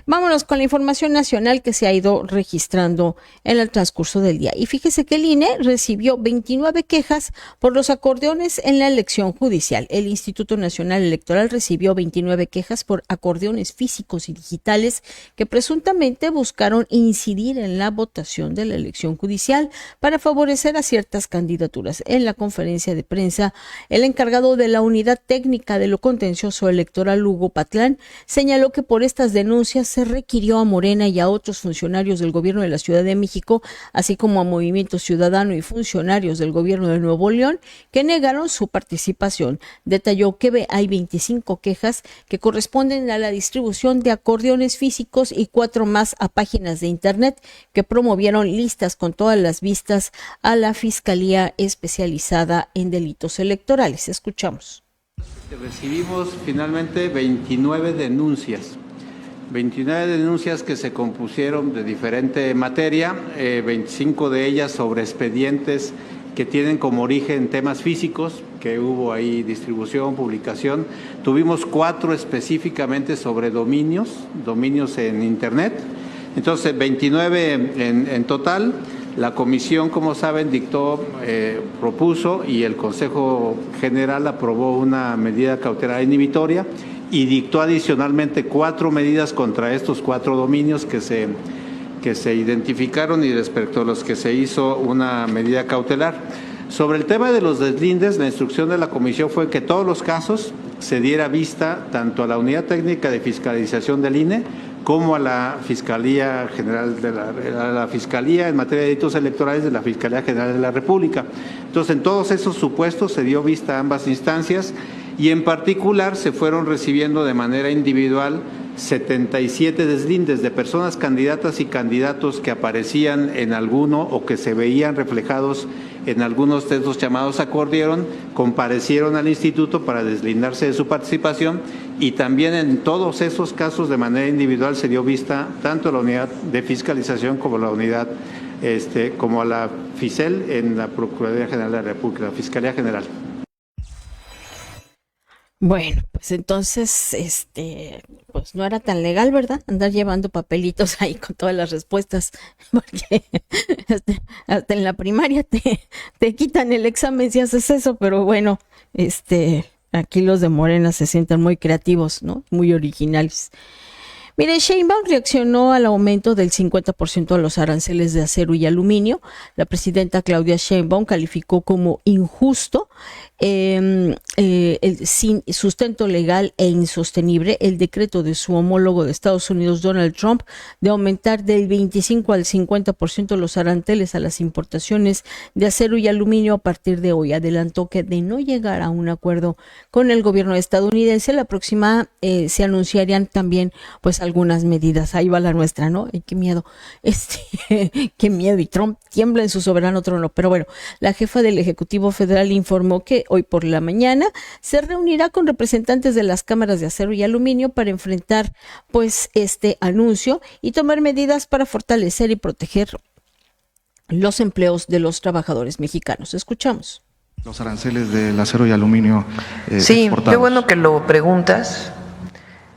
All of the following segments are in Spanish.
Vámonos con la información nacional que se ha ido registrando en el transcurso del día. Y fíjese que el INE recibió 29 quejas por los acordeones en la elección judicial. El Instituto Nacional Electoral recibió 29 quejas por acordeones físicos y digitales que presuntamente buscaron incidir en la votación de la elección judicial para favorecer a ciertas candidaturas. En la conferencia de prensa, el encargado de la Unidad Técnica de lo Contencioso Electoral, Hugo Patlán, señaló que por estas denuncias se requirió a Morena y a otros funcionarios del gobierno de la Ciudad de México, así como a Movimiento Ciudadano y funcionarios del gobierno de Nuevo León, que negaron su participación. Detalló que hay 25 quejas que corresponden a la distribución de acordeones físicos y 4 más a páginas de internet que promovieron listas con todas las vistas a la Fiscalía Especializada en Delitos Electorales. Escuchamos. Recibimos finalmente 29 denuncias que se compusieron de diferente materia, 25 de ellas sobre expedientes que tienen como origen temas físicos, que hubo ahí distribución, publicación. Tuvimos 4 específicamente sobre dominios en internet. Entonces, 29 en total. La comisión, como saben, propuso y el Consejo General aprobó una medida cautelar inhibitoria y dictó adicionalmente 4 medidas contra estos 4 dominios que se identificaron y respecto a los que se hizo una medida cautelar. Sobre el tema de los deslindes, la instrucción de la comisión fue que todos los casos se diera vista tanto a la Unidad Técnica de Fiscalización del INE como a la Fiscalía General a la Fiscalía en materia de delitos electorales de la Fiscalía General de la República. Entonces, en todos esos supuestos se dio vista a ambas instancias y en particular se fueron recibiendo de manera individual 77 deslindes de personas candidatas y candidatos que aparecían en alguno o que se veían reflejados en algunos de estos llamados acordeón, comparecieron al instituto para deslindarse de su participación y también en todos esos casos de manera individual se dio vista tanto a la unidad de fiscalización como a la unidad, como a la FICEL en la Procuraduría General de la República, la Fiscalía General. Bueno, pues entonces, pues no era tan legal, ¿verdad? Andar llevando papelitos ahí con todas las respuestas, porque hasta en la primaria te quitan el examen si haces eso, pero bueno, aquí los de Morena se sienten muy creativos, ¿no? Muy originales. Mire, Sheinbaum reaccionó al aumento del 50% a los aranceles de acero y aluminio. La presidenta Claudia Sheinbaum calificó como injusto, sin sustento legal e insostenible el decreto de su homólogo de Estados Unidos, Donald Trump, de aumentar del 25 al 50% los aranceles a las importaciones de acero y aluminio a partir de hoy. Adelantó que de no llegar a un acuerdo con el gobierno estadounidense, la próxima se anunciarían también pues algunas medidas. Ahí va la nuestra, ¿no? Qué miedo. Qué miedo. Y Trump tiembla en su soberano trono. Pero bueno, la jefa del Ejecutivo Federal informó que hoy por la mañana se reunirá con representantes de las cámaras de acero y aluminio para enfrentar pues este anuncio y tomar medidas para fortalecer y proteger los empleos de los trabajadores mexicanos. Escuchamos. Los aranceles del acero y aluminio sí, exportados. Qué bueno que lo preguntas.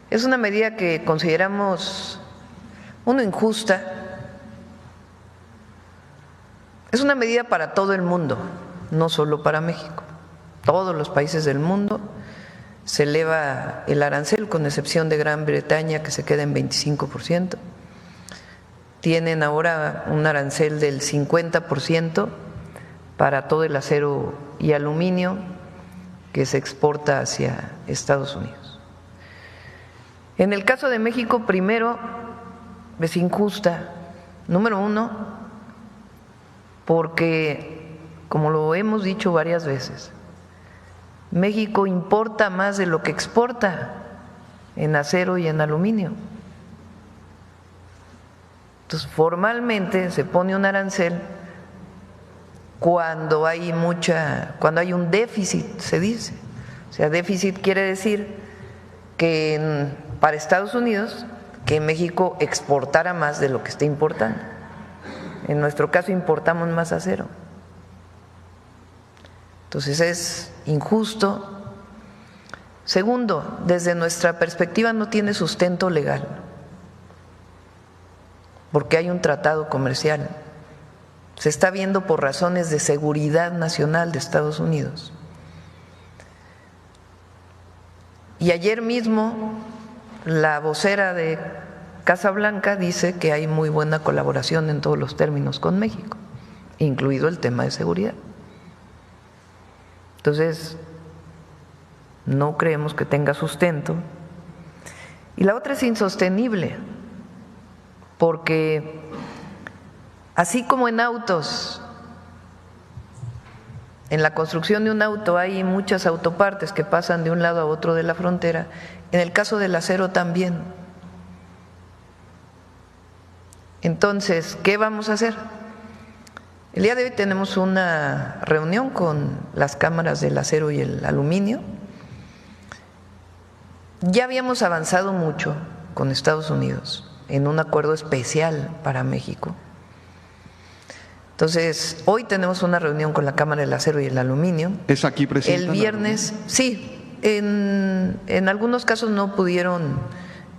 Es una medida que consideramos, injusta. Es una medida para todo el mundo, no solo para México. Todos los países del mundo se eleva el arancel, con excepción de Gran Bretaña, que se queda en 25%. Tienen ahora un arancel del 50% para todo el acero y aluminio que se exporta hacia Estados Unidos. En el caso de México, primero, es injusta, número uno, porque, como lo hemos dicho varias veces, México importa más de lo que exporta en acero y en aluminio. Entonces, formalmente se pone un arancel cuando hay un déficit, se dice. O sea, déficit quiere decir que para Estados Unidos, que México exportara más de lo que está importando. En nuestro caso importamos más acero. Entonces es injusto. Segundo, desde nuestra perspectiva no tiene sustento legal. porque hay un tratado comercial. Se está viendo por razones de seguridad nacional de Estados Unidos. Y ayer mismo la vocera de Casa Blanca dice que hay muy buena colaboración en todos los términos con México, incluido el tema de seguridad. Entonces, no creemos que tenga sustento. Y la otra es insostenible, porque así como en autos, en la construcción de un auto hay muchas autopartes que pasan de un lado a otro de la frontera, en el caso del acero también. Entonces, ¿qué vamos a hacer? El día de hoy tenemos una reunión con las cámaras del acero y el aluminio. Ya habíamos avanzado mucho con Estados Unidos en un acuerdo especial para México. Entonces, hoy tenemos una reunión con la Cámara del Acero y el Aluminio. ¿Es aquí, Presidenta? El viernes, sí, en algunos casos no pudieron,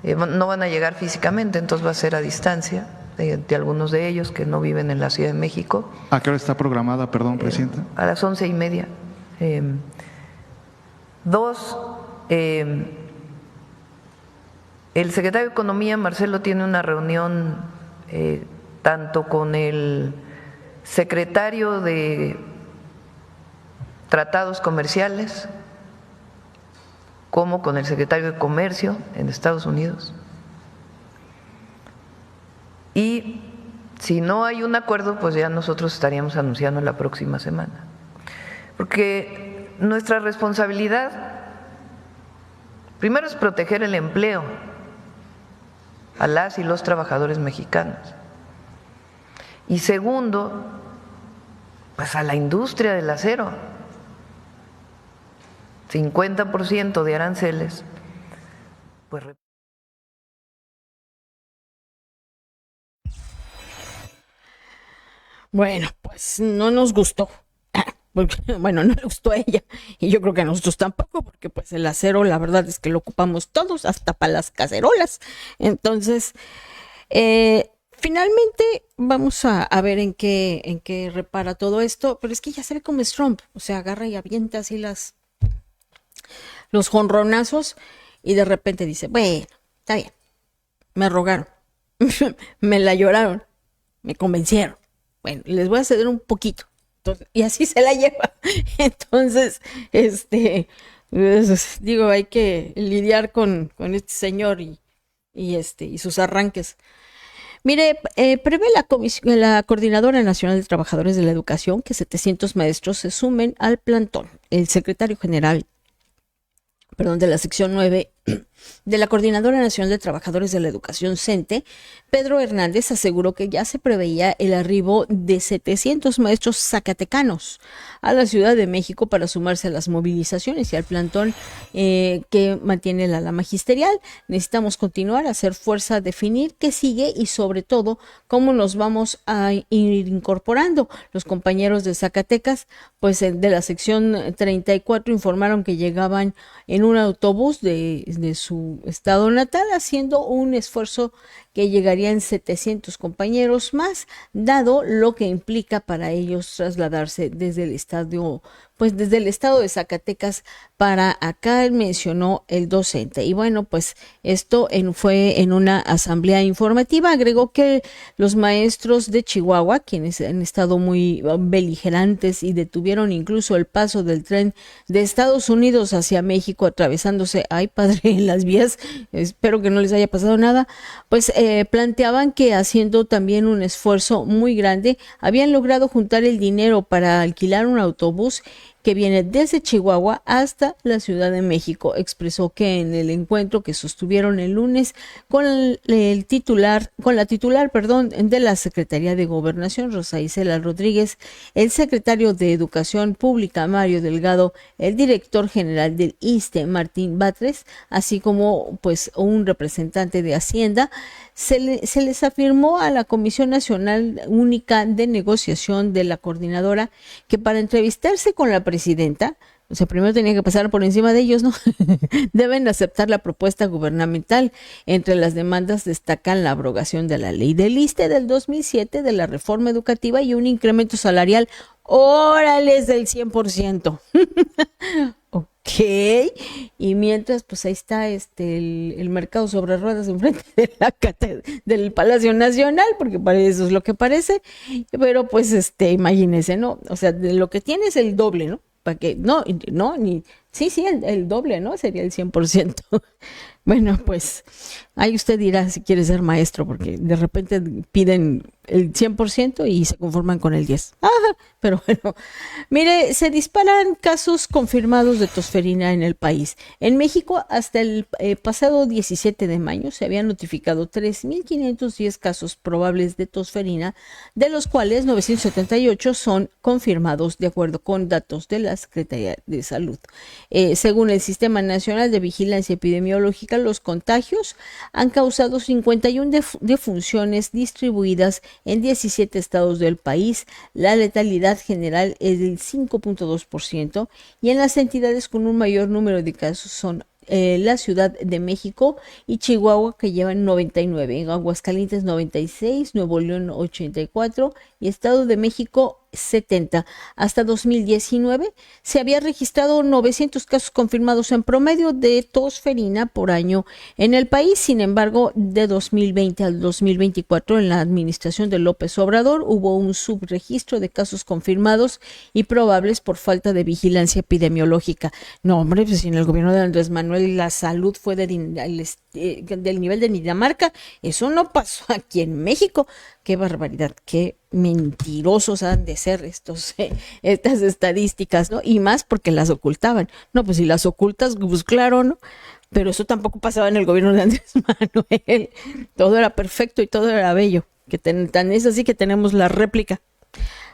no van a llegar físicamente, entonces va a ser a distancia de algunos de ellos que no viven en la Ciudad de México. ¿A qué hora está programada, perdón, Presidenta? A las 11:30. El secretario de Economía, Marcelo, tiene una reunión tanto con el secretario de Tratados Comerciales como con el secretario de Comercio en Estados Unidos. Y si no hay un acuerdo, pues ya nosotros estaríamos anunciando la próxima semana. Porque nuestra responsabilidad, primero, es proteger el empleo a las y los trabajadores mexicanos. Y segundo, pues a la industria del acero. 50% de aranceles, pues. Bueno, pues no nos gustó. Bueno, no le gustó a ella y yo creo que a nosotros tampoco, porque pues el acero la verdad es que lo ocupamos todos, hasta para las cacerolas. Entonces, finalmente vamos a ver en qué repara todo esto, pero es que ya se ve como es Trump, o sea, agarra y avienta así los jonronazos y de repente dice, bueno, está bien, me rogaron, me la lloraron, me convencieron, bueno, les voy a ceder un poquito. Entonces, y así se la lleva. Entonces, pues, digo, hay que lidiar con este señor y sus arranques. Mire, prevé la Coordinadora Nacional de Trabajadores de la Educación que 700 maestros se sumen al plantón. El secretario general, de la sección 9 de la Coordinadora Nacional de Trabajadores de la Educación, CENTE, Pedro Hernández, aseguró que ya se preveía el arribo de 700 maestros zacatecanos a la Ciudad de México para sumarse a las movilizaciones y al plantón que mantiene la ala magisterial. Necesitamos continuar a hacer fuerza, definir qué sigue y sobre todo cómo nos vamos a ir incorporando. Los compañeros de Zacatecas, pues de la sección 34, informaron que llegaban en un autobús de su estado natal, haciendo un esfuerzo que llegaría en 700 compañeros más, dado lo que implica para ellos trasladarse desde el estado de Zacatecas para acá, mencionó el docente. Y bueno, pues esto fue en una asamblea informativa. Agregó que los maestros de Chihuahua, quienes han estado muy beligerantes y detuvieron incluso el paso del tren de Estados Unidos hacia México, atravesándose, ay padre, en las vías, espero que no les haya pasado nada, pues planteaban que haciendo también un esfuerzo muy grande, habían logrado juntar el dinero para alquilar un autobús que viene desde Chihuahua hasta la Ciudad de México. Expresó que en el encuentro que sostuvieron el lunes con la titular de la Secretaría de Gobernación, Rosa Isela Rodríguez, el secretario de Educación Pública, Mario Delgado, el director general del ISSSTE, Martín Batres, así como pues un representante de Hacienda, se les afirmó a la Comisión Nacional Única de Negociación de la Coordinadora que para entrevistarse con la presidenta O sea, primero tenía que pasar por encima de ellos, ¿no? Deben aceptar la propuesta gubernamental. Entre las demandas destacan la abrogación de la ley del ISSSTE del 2007, de la reforma educativa y un incremento salarial, órales, del 100%. Ok, y mientras, pues ahí está el mercado sobre ruedas enfrente de la del Palacio Nacional, porque para eso es lo que parece, pero pues imagínense, ¿no? O sea, de lo que tiene es el doble, ¿no? Para que, sí, el doble, ¿no? Sería el 100%. Bueno, pues ahí usted dirá si quiere ser maestro, porque de repente piden el 100% y se conforman con el 10%. Pero bueno, mire, se disparan casos confirmados de tosferina en el país. En México, hasta el pasado 17 de mayo, se habían notificado 3.510 casos probables de tosferina, de los cuales 978 son confirmados de acuerdo con datos de la Secretaría de Salud. Según el Sistema Nacional de Vigilancia Epidemiológica, los contagios han causado 51 defunciones distribuidas en 17 estados del país. La letalidad general es del 5.2% y en las entidades con un mayor número de casos son la Ciudad de México y Chihuahua, que llevan 99, en Aguascalientes 96, Nuevo León 84 y Estado de México 70. Hasta 2019 se había registrado 900 casos confirmados en promedio de tosferina por año en el país. Sin embargo, de 2020 al 2024, en la administración de López Obrador, hubo un subregistro de casos confirmados y probables por falta de vigilancia epidemiológica. No, hombre, pues en el gobierno de Andrés Manuel la salud fue del nivel de Dinamarca. Eso no pasó aquí en México. Qué barbaridad, qué mentirosos han de ser estas estadísticas, ¿no? Y más porque las ocultaban. No, pues si las ocultas, pues claro, ¿no? Pero eso tampoco pasaba en el gobierno de Andrés Manuel. Todo era perfecto y todo era bello. Tan es así que tenemos la réplica